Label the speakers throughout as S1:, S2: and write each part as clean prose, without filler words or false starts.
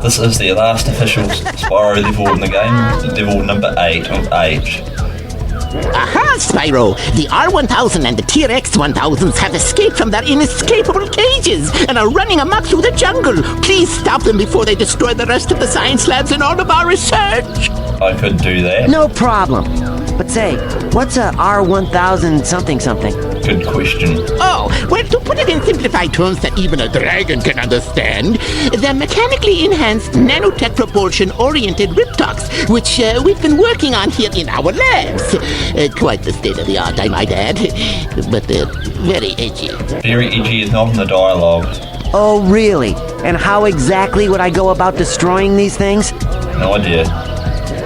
S1: This is the last official Spyro level in the game, level number 8 of 8.
S2: Aha, Spyro! The R1000 and the TRX-1000s have escaped from their inescapable cages and are running amok through the jungle. Please stop them before they destroy the rest of the science labs and all of our research.
S1: I could do that.
S3: No problem. But say, what's a R1000 something something?
S1: Good question.
S2: Oh, well, to put it in simplified terms that even a dragon can understand, they're mechanically enhanced nanotech propulsion-oriented riptocs, which we've been working on here in our labs. Quite the state-of-the-art, I might add, but they're very edgy.
S1: Very edgy is not in the dialogue.
S3: Oh, really? And how exactly would I go about destroying these things?
S1: No idea.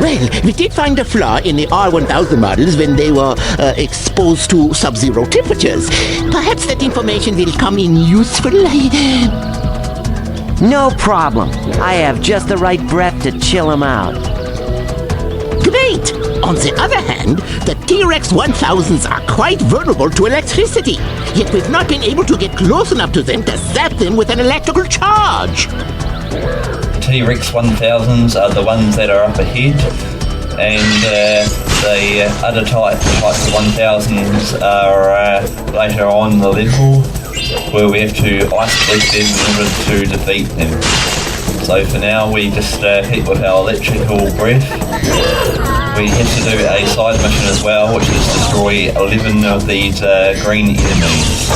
S2: Well, we did find a flaw in the R1000 models when they were exposed to sub-zero temperatures. Perhaps that information will come in useful.
S3: No problem. I have just the right breath to chill them out.
S2: Great! On the other hand, the TRX-1000s are quite vulnerable to electricity, yet we've not been able to get close enough to them to zap them with an electrical charge.
S1: T-Rex 1000s are the ones that are up ahead, and the other types of 1000s are later on the level, where we have to ice-break them in order to defeat them. So for now we just hit with our electrical breath. We have to do a side mission as well, which is destroy 11 of these green enemies.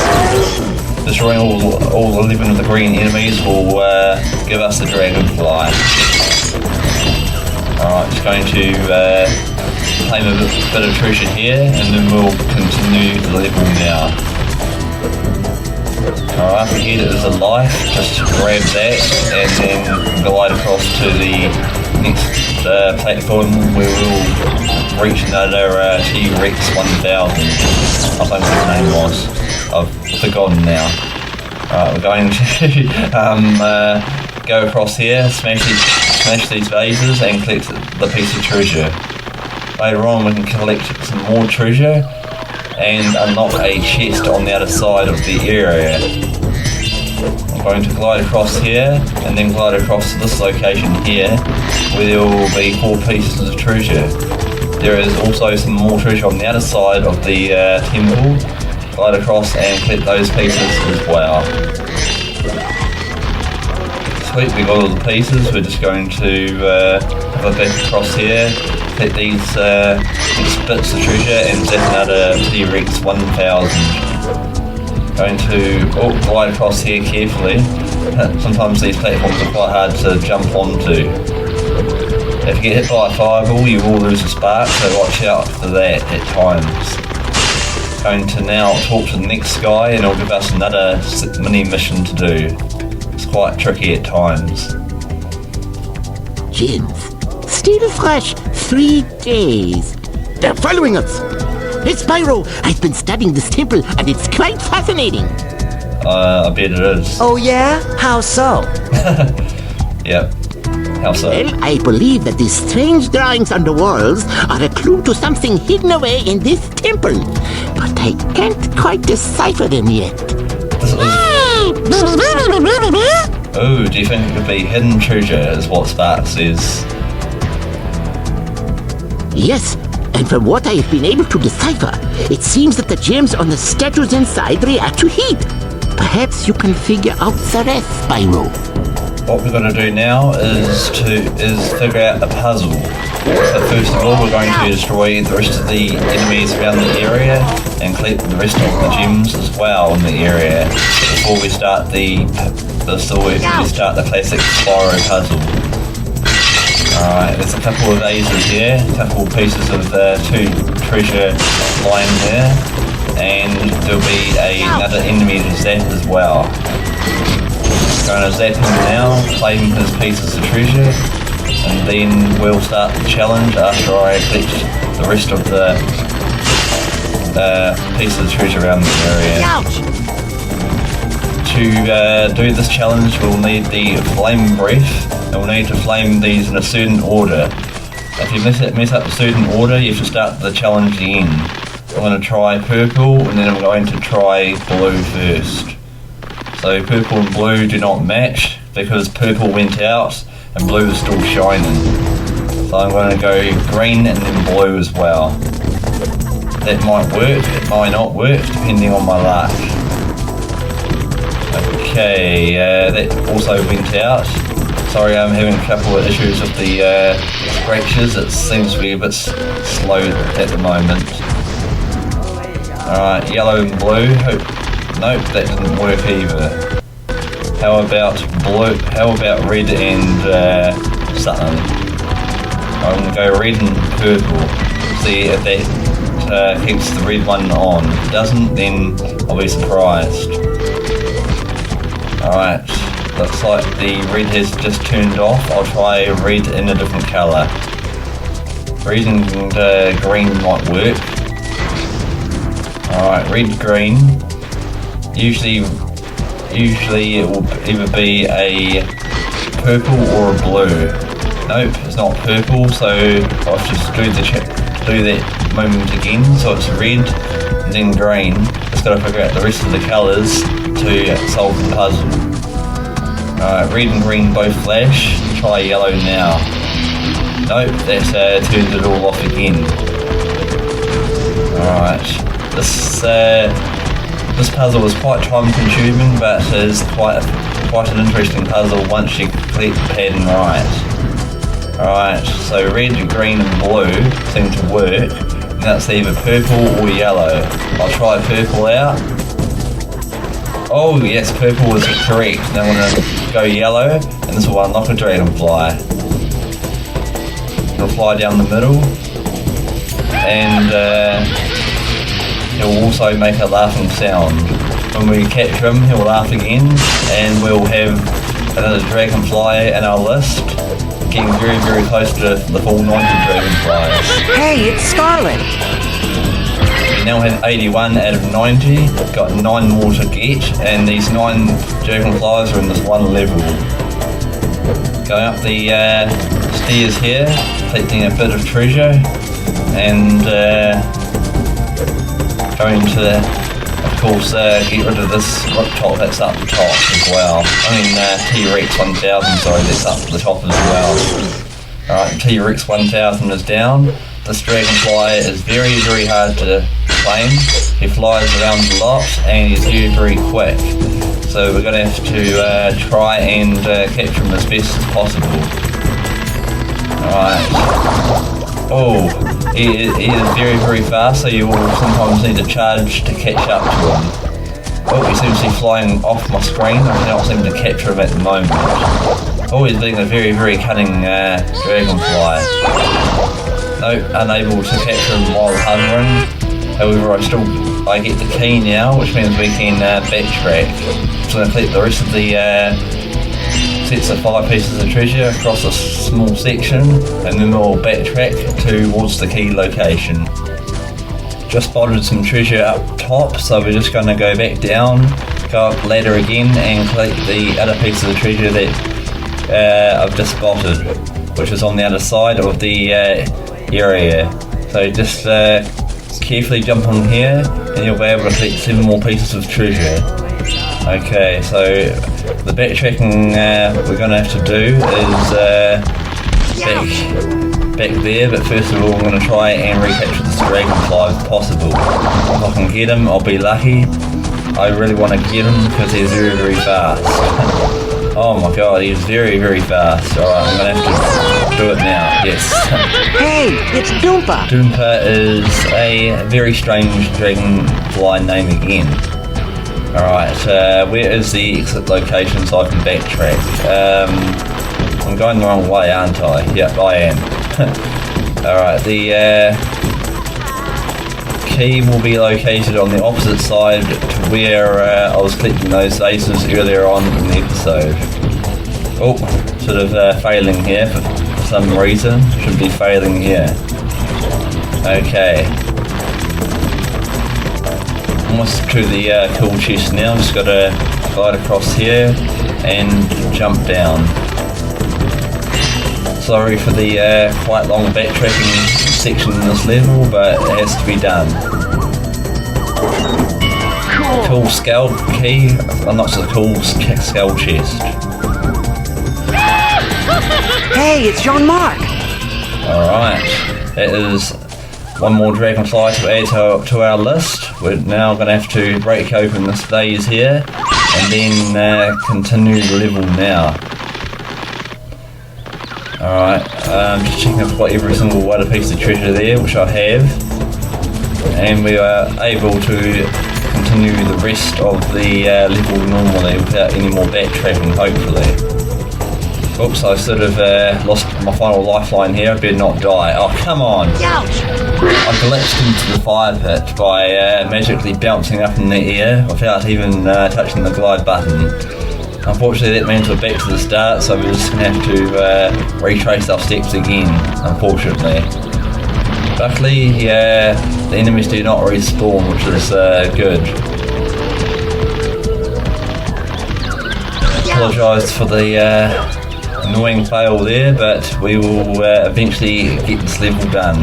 S1: Destroying all 11 of the green enemies will give us the Dragonfly. Alright, just going to claim a bit of treasure here, and then we'll continue the level now. Alright, up ahead is a life, just grab that, and then glide across to the next platform where we'll reach another T-Rex 1000. I think what his name was. I've forgotten now. We're going to go across here, smash these vases and collect the piece of treasure. Later on we can collect some more treasure and unlock a chest on the other side of the area. I'm going to glide across here and then glide across to this location here where there will be 4 pieces of treasure. There is also some more treasure on the other side of the temple. Glide across and collect those pieces as well. Sweet, we got all the pieces. We're just going to have a back across here, collect these bits of treasure and zap another T-Rex 1000. Going to glide across here carefully. Sometimes these platforms are quite hard to jump onto. If you get hit by a fireball, you will lose a spark, so watch out for that at times. Going to now talk to the next guy and it'll give us another mini mission to do. It's quite tricky at times.
S2: Jins, still fresh, 3 days. They're following us. Hey Spyro, I've been studying this temple and it's quite fascinating.
S1: I bet it is.
S3: Oh yeah? How so?
S1: Yep. How so?
S2: Well, I believe that these strange drawings on the walls are a clue to something hidden away in this temple. But I can't quite decipher them yet.
S1: Oh, do you think it could be hidden treasure is what Spark says?
S2: Yes, and from what I have been able to decipher, it seems that the gems on the statues inside react to heat. Perhaps you can figure out the rest, Spyro.
S1: What we're going to do now is figure out a puzzle. So first of all, we're going to destroy the rest of the enemies around the area and collect the rest of the gems as well in the area before we start the classic Spyro puzzle. Alright, there's a couple of vases here, a couple of pieces of 2 treasure lying there, and there'll be another enemy to zap as well. Going to zap him now, claim his pieces of treasure, and then we'll start the challenge after I collect the rest of the pieces of treasure around the area. To do this challenge we'll need the flame breath, and we'll need to flame these in a certain order. If you mess up a certain order, you have to start the challenge again. I'm going to try purple, and then I'm going to try blue first. So purple and blue do not match because purple went out and blue is still shining. So I'm going to go green and then blue as well. That might work, it might not work, depending on my luck. Okay, that also went out. Sorry, I'm having a couple of issues with the scratches. It seems to be a bit slow at the moment. Alright, yellow and blue. Nope, that didn't work either. How about blue? How about red and something? I'm gonna go red and purple. See if that keeps the red one on. If it doesn't, then I'll be surprised. Alright, looks like the red has just turned off. I'll try red in a different colour. Red and green might work. Alright, red, green. Usually it will either be a purple or a blue. Nope, it's not purple, so I'll just do that moment again. So it's red and then green. Just gotta figure out the rest of the colours to solve the puzzle. Alright, red and green both flash. Try yellow now. Nope, that turned it all off again. Alright, this puzzle is quite time consuming, but it is quite an interesting puzzle once you complete the pattern right. Alright, so red, green and blue seem to work. Now it's either purple or yellow. I'll try purple out. Oh yes, purple was correct. Now I'm going to go yellow, and this will unlock a dragonfly. It'll fly down the middle, and he'll also make a laughing sound. When we capture him, he'll laugh again, and we'll have another dragonfly in our list, getting very, very close to the full 90 dragonflies.
S3: Hey, it's Scarlet!
S1: We now have 81 out of 90, got 9 more to get, and these 9 dragonflies are in this one level. Going up the stairs here, collecting a bit of treasure, and going to, of course, get rid of this rooftop that's up the top as well. I mean T-Rex 1000, sorry, that's up the top as well. Alright, T-Rex 1000 is down. This dragonfly is very, very hard to claim. He flies around a lot and he's very, very quick. So we're going to have to try and capture him as best as possible. Alright. Oh, he is very, very fast, so you will sometimes need to charge to catch up to him. Oh, he seems to be flying off my screen. I cannot seem to capture him at the moment. Oh, he's being a very, very cunning dragonfly. Nope, unable to capture him while hovering. However, I get the key now, which means we can backtrack. So I'm going to collect the rest of the sets of 5 pieces of treasure across a small section, and then we'll backtrack towards the key location. Just spotted some treasure up top, so we're just going to go back down, go up the ladder again, and collect the other pieces of treasure that I've just spotted, which is on the other side of the area. So just carefully jump on here, and you'll be able to collect 7 more pieces of treasure. Okay, so the backtracking we're going to have to do is back there, but first of all I'm going to try and recapture this dragonfly if possible. If I can get him, I'll be lucky. I really want to get him because he's very, very fast. Oh my god, he's very, very fast. Alright, I'm going to have to do it now. Yes.
S3: Hey, it's Doompa!
S1: Doompa is a very strange dragonfly name again. Alright, where is the exit location so I can backtrack? I'm going the wrong way, aren't I? Yep, I am. Alright, the key will be located on the opposite side to where I was collecting those aces earlier on in the episode. Oh, sort of failing here for some reason. Should be failing here. Okay. Almost to the cool chest now. Just gotta glide across here and jump down. Sorry for the quite long backtracking section in this level, but it has to be done. Cool skull key, not so cool skull chest.
S3: Hey, it's Jean-Marc.
S1: Alright, that is one more Dragonfly to add to our list. We're now going to have to break open this vase here and then continue the level now. Alright, just checking if I've got every single wider piece of treasure there, which I have. And we are able to continue the rest of the level normally without any more backtracking, hopefully. Oops, I sort of lost my final lifeline here. I better not die. Oh, come on!
S2: Ouch!
S1: I glitched into the fire pit by magically bouncing up in the air without even touching the glide button. Unfortunately, that means we're back to the start, so we're just going to have to retrace our steps again, unfortunately. Luckily, the enemies do not respawn, which is good. Apologise for the annoying fail there, but we will eventually get this level done.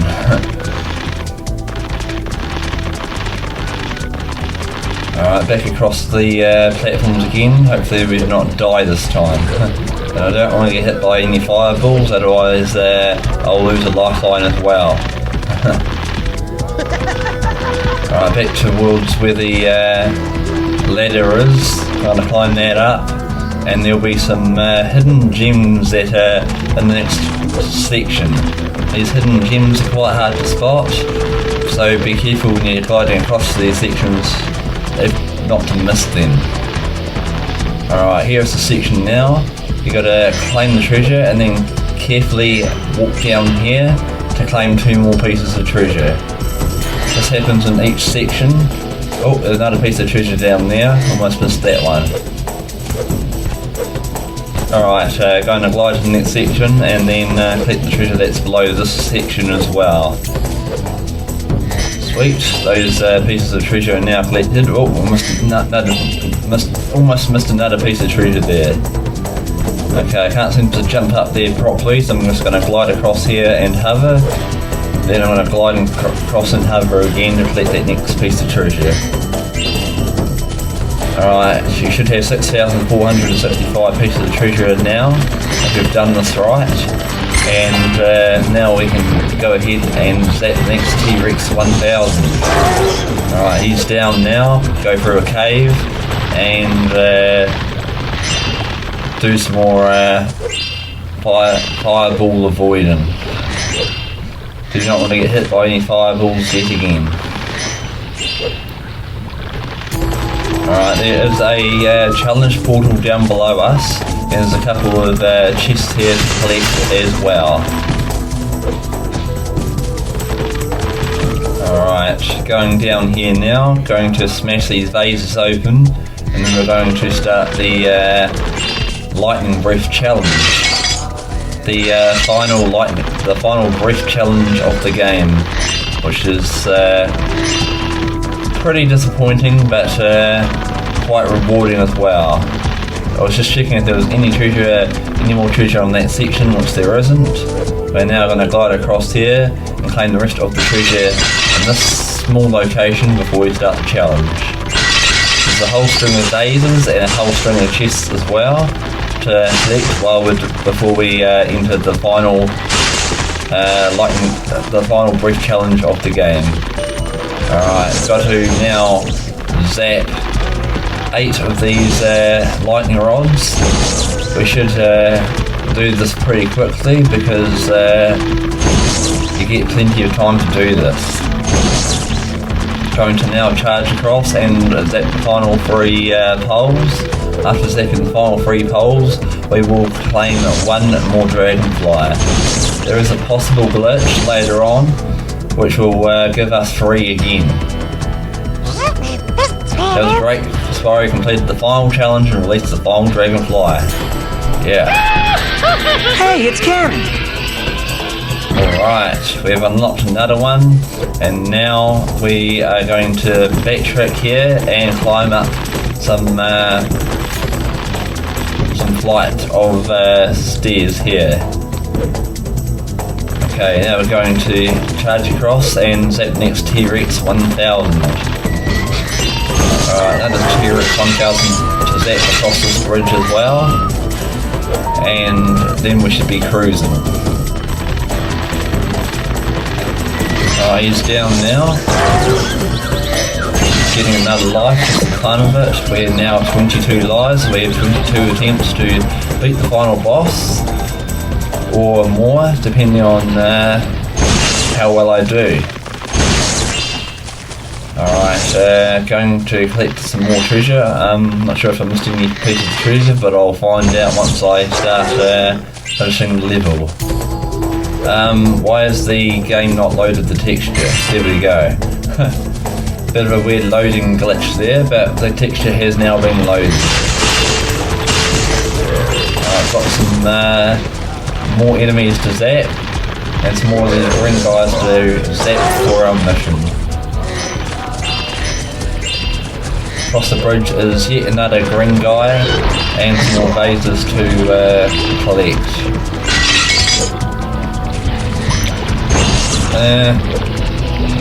S1: Alright, back across the platforms again. Hopefully we do not die this time. And I don't want to get hit by any fireballs, otherwise I'll lose a lifeline as well. Alright, back towards where the ladder is. Trying to climb that up. And there'll be some hidden gems that are in the next section. These hidden gems are quite hard to spot, so be careful when you're gliding across these sections if not to miss them. Alright, here's the section now. You gotta claim the treasure and then carefully walk down here to claim 2 more pieces of treasure. This happens in each section. Oh, there's another piece of treasure down there. Almost missed that one. Alright, going to glide to the next section and then collect the treasure that's below this section as well. Sweet, those pieces of treasure are now collected. Oh, almost missed another piece of treasure there. Okay, I can't seem to jump up there properly, so I'm just going to glide across here and hover. Then I'm going to glide across and hover again to collect that next piece of treasure. Alright, so you should have 6,465 pieces of treasure now, if you've done this right. And now we can go ahead and zap the next T-Rex 1000. Alright, he's down now, go through a cave, and do some more fireball avoiding. Do not want to get hit by any fireballs yet again. Alright, there is a challenge portal down below us. There's a couple of chests here to collect as well. Alright, going down here now, going to smash these vases open, and then we're going to start the lightning breath challenge. The final breath challenge of the game, which is pretty disappointing, but quite rewarding as well. I was just checking if there was any more treasure on that section, which there isn't. We're now going to glide across here and claim the rest of the treasure in this small location before we start the challenge. There's a whole string of daisies and a whole string of chests as well to collect before we enter the final brief challenge of the game. Alright, got to now zap 8 of these lightning rods. We should do this pretty quickly because you get plenty of time to do this. Going to now charge across and zap the final 3 poles. After zapping the final 3 poles, we will claim 1 more Dragonfly. There is a possible glitch later on, which will give us 3 again. That was great. Spyro completed the final challenge and released the final Dragonfly. Yeah.
S3: Hey, it's Ken!
S1: Alright, we have unlocked another one, and now we are going to backtrack here and climb up some flight of stairs here. Okay, now we're going to charge across and zap next T-Rex 1000. Alright, another T-Rex 1000 to zap across this bridge as well. and then we should be cruising. He's down now. He's getting another life, just the fun of it. We're now 22 lives. We have 22 attempts to beat the final boss, or more, depending on how well I do. Alright, going to collect some more treasure. I'm not sure if I missed any pieces of treasure, but I'll find out once I start finishing the level. Why is the game not loaded the texture? There we go. Bit of a weird loading glitch there, but the texture has now been loaded. I've got some more enemies to zap, and some more of these green guys to zap for our mission. Across the bridge is yet another green guy, and some more vases to collect.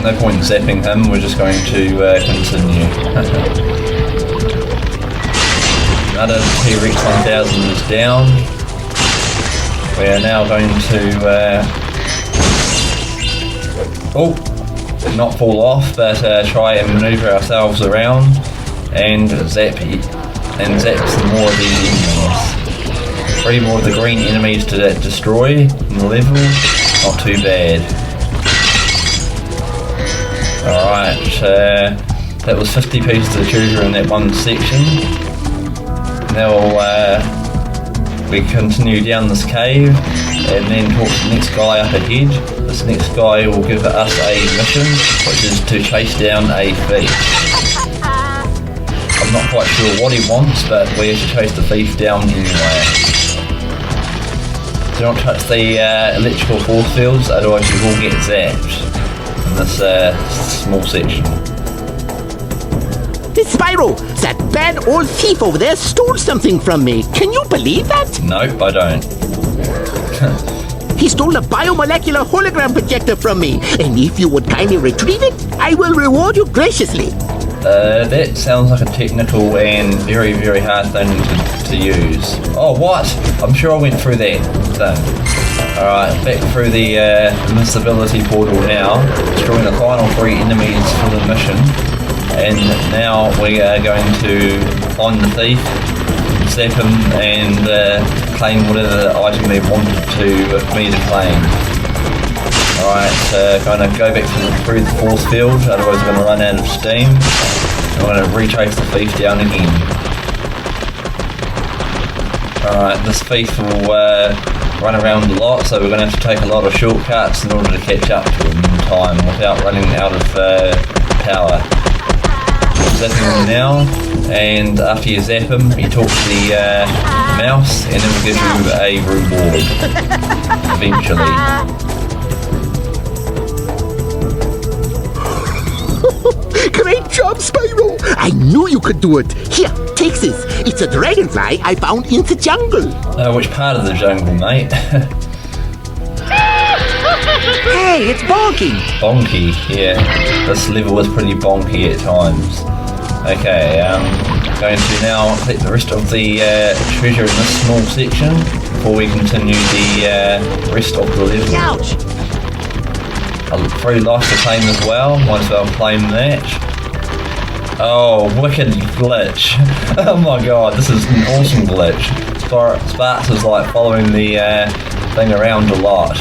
S1: No point in zapping him, we're just going to continue. Another T-Rex 1000 is down. We are now going to not fall off, but try and maneuver ourselves around and zap some more of these enemies. 3 more of the green enemies to destroy in the level, not too bad. Alright, that was 50 pieces of treasure in that one section. Now we continue down this cave and then talk to the next guy up ahead. This next guy will give us a mission, which is to chase down a thief. I'm not quite sure what he wants, but we have to chase the thief down anyway. Do not touch the electrical force fields, otherwise you will get zapped in this small section.
S2: Spyro, that bad old thief over there stole something from me. Can you believe that?
S1: Nope, I don't.
S2: He stole a biomolecular hologram projector from me, and if you would kindly retrieve it, I will reward you graciously.
S1: That sounds like a technical and very, very hard thing to use. Oh, what? I'm sure I went through that thing. Alright, back through the invincibility portal now, destroying the final 3 enemies for the mission. And now we are going to find the thief, zap him, and claim whatever item they wanted me to claim. Alright, going to go back through the force field, otherwise we're going to run out of steam. I'm going to retrace the thief down again. Alright, this thief will run around a lot, so we're going to have to take a lot of shortcuts in order to catch up to him in time without running out of power. Zapping him now, and after you zap him, you talk to the mouse, and it will give you a reward eventually.
S2: Great job, Spyro! I knew you could do it. Here, take this. It's a dragonfly I found in the jungle.
S1: Which part of the jungle, mate?
S3: Hey, it's Bonky!
S1: Bonky, yeah. This level is pretty bonky at times. Okay, going to now collect the rest of the treasure in this small section before we continue the rest of the level.
S2: Ouch!
S1: A free life to claim as well, might as well claim that. Oh, wicked glitch. Oh my god, this is an awesome glitch. Sparks is like following the thing around a lot.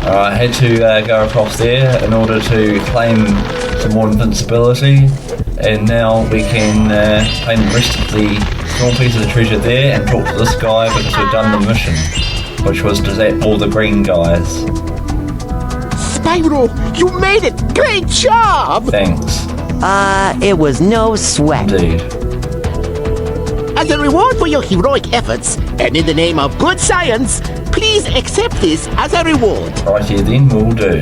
S1: Alright, I had to go across there in order to claim some more invincibility, and now we can claim the rest of the small pieces of treasure there and talk to this guy because we've done the mission, which was to zap all the green guys.
S2: Spyro, you made it! Great job!
S1: Thanks.
S3: It was no sweat.
S1: Indeed.
S2: As a reward for your heroic efforts, and in the name of good science, please accept this as a reward.
S1: Right here then, will do.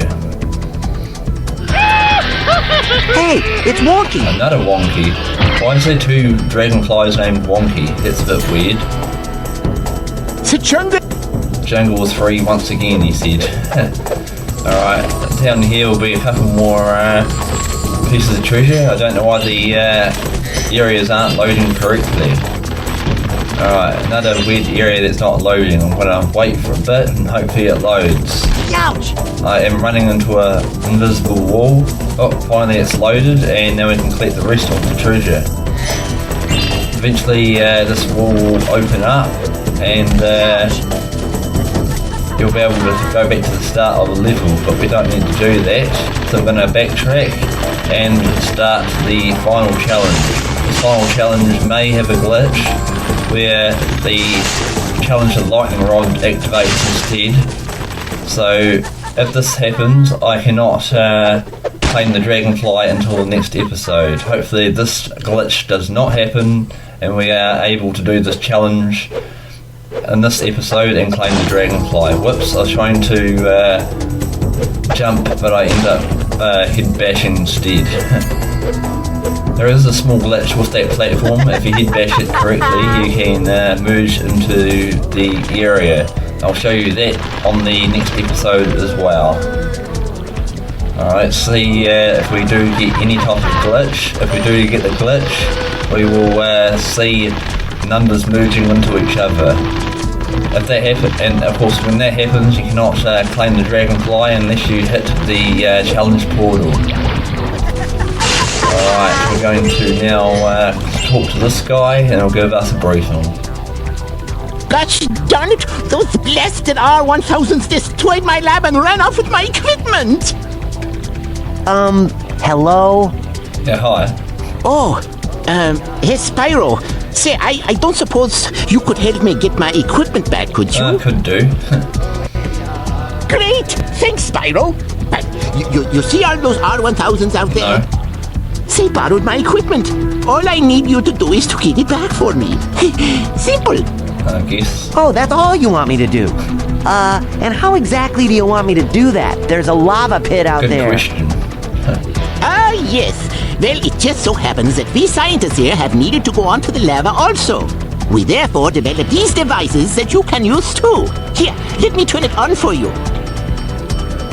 S3: Hey, it's Wonky!
S1: Another Wonky. Why is there 2 dragonflies named Wonky? That's a bit weird.
S2: The jungle.
S1: Jungle was free once again, he said. Alright, down here will be a couple more pieces of treasure. I don't know why the areas aren't loading correctly. Alright, another weird area that's not loading. I'm gonna wait for a bit and hopefully it loads.
S2: Ouch!
S1: I am running into an invisible wall. Oh, finally it's loaded, and now we can collect the rest of the treasure. Eventually this wall will open up, and you'll be able to go back to the start of the level, but we don't need to do that. So I'm going to backtrack and start the final challenge. The final challenge may have a glitch where the challenge of lightning rod activates instead. So if this happens, I cannot claim the Dragonfly until the next episode. Hopefully this glitch does not happen and we are able to do this challenge in this episode and claim the Dragonfly. Whoops, I was trying to jump, but I end up head bashing instead. There is a small glitch with that platform. If you head bash it correctly, you can merge into the area. I'll show you that on the next episode as well. Alright, see if we do get any type of glitch. If we do get the glitch, we will see numbers merging into each other. If that happens, and of course when that happens, you cannot claim the Dragonfly unless you hit the challenge portal. Alright, we're going to now talk to this guy and he'll give us a briefing.
S2: Gosh darn it! Those blasted R1000s destroyed my lab and ran off with my equipment!
S3: Hello?
S1: Yeah, hi.
S2: Oh, hey Spyro. Say, I don't suppose you could help me get my equipment back, could you?
S1: Could do.
S2: Great! Thanks, Spyro. You see all those R1000s out there?
S1: No.
S2: They borrowed my equipment. All I need you to do is to get it back for me. Simple.
S1: I guess.
S3: Oh, that's all you want me to do? And how exactly do you want me to do that? There's a lava pit out
S1: Good
S3: there.
S1: question.
S2: Ah, yes. Well, it just so happens that we scientists here have needed to go onto the lava also. We therefore developed these devices that you can use too. Here, let me turn it on for you.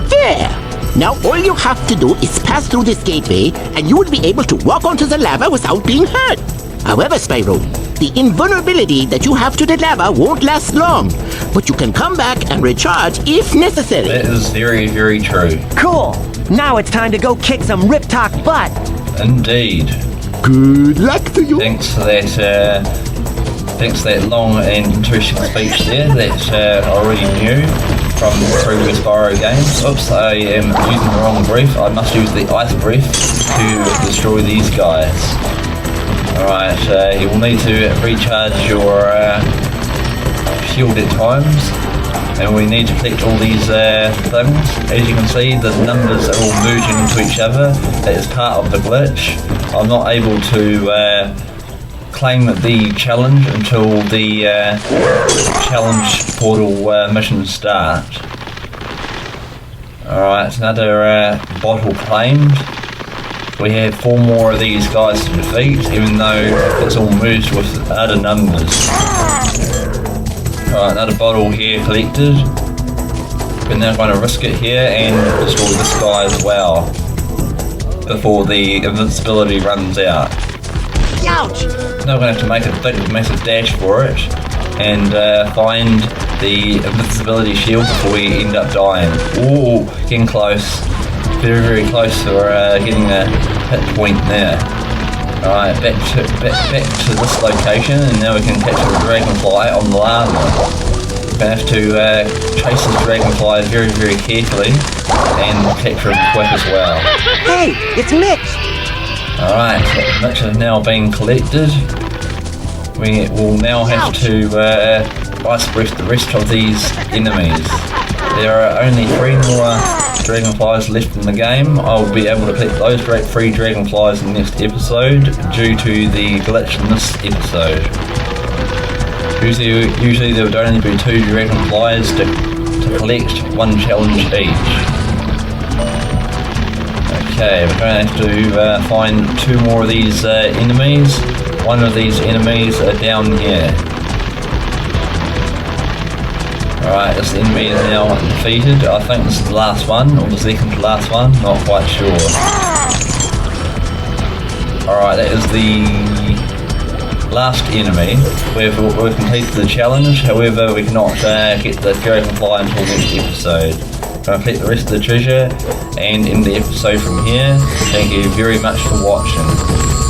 S2: There. Now all you have to do is pass through this gateway and you will be able to walk onto the lava without being hurt. However, Spyro, the invulnerability that you have to the lava won't last long, but you can come back and recharge if necessary.
S1: That is very, very true.
S3: Cool. Now it's time to go kick some Riptalk butt.
S1: Indeed.
S2: Good luck to you.
S1: Thanks for that long and interesting speech there that I already knew from the previous Spyro games. Oops, I am using the wrong brief. I must use the ice brief to destroy these guys. Alright, you will need to recharge your shield at times, and we need to collect all these things. As you can see, the numbers are all merging into each other. That is part of the glitch. I'm not able to claim the challenge until the challenge portal missions start. Alright, another bottle claimed. We have 4 more of these guys to defeat, even though it's all merged with other numbers. Alright, another bottle here collected. We're now going to risk it here and destroy this guy as well before the invincibility runs out.
S2: Ouch!
S1: Now we're going to have to make a big, massive dash for it and find the invincibility shield before we end up dying. Ooh, getting close. Very, very close for getting a hit point there. Alright, back to this location, and now we can catch the Dragonfly on the lava. We're going to have to chase this Dragonfly very, very carefully and capture him quick as well.
S3: Hey, it's Mitch.
S1: Alright, Mitch has now been collected. We will now have to ice brief the rest of these enemies. There are only 3 more Dragonflies left in the game. I'll be able to collect those 3 Dragonflies in the next episode due to the glitch in this episode. Usually there would only be 2 Dragonflies to collect 1 challenge each. Okay, we're going to have to find 2 more of these enemies. One of these enemies are down here. Alright, this enemy is now defeated. I think this is the last one, or the second to last one, not quite sure. Alright, that is the last enemy. We've completed the challenge, however we cannot get the Dragonfly until next episode. Complete the rest of the treasure and end the episode from here. Thank you very much for watching.